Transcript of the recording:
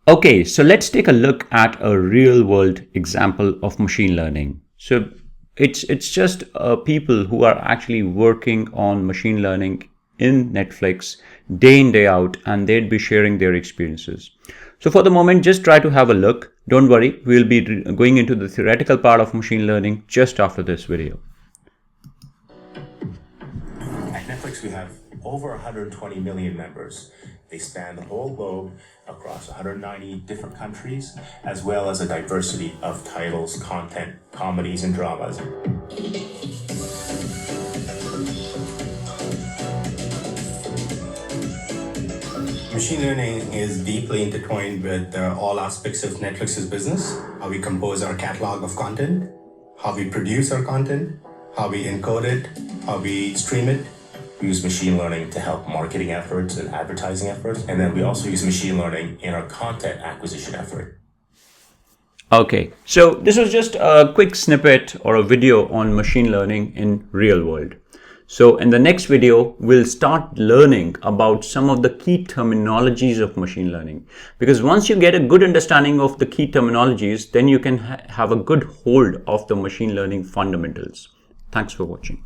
Okay, so let's take a look at a real world example of machine learning. So it's just people who are actually working on machine learning in Netflix day in, day out, and they'd be sharing their experiences. So for the moment, just try to have a look. Don't worry, we'll be going into the theoretical part of machine learning just after this video. At Netflix, we have over 120 million members. They span the whole globe across 190 different countries, as well as a diversity of titles, content, comedies, and dramas. Machine learning is deeply intertwined with all aspects of Netflix's business: how we compose our catalog of content, how we produce our content, how we encode it, how we stream it. We use machine learning to help marketing efforts and advertising efforts. And then we also use machine learning in our content acquisition effort. Okay, so this was just a quick snippet or a video on machine learning in real world. So in the next video, we'll start learning about some of the key terminologies of machine learning. Because once you get a good understanding of the key terminologies, then you can have a good hold of the machine learning fundamentals. Thanks for watching.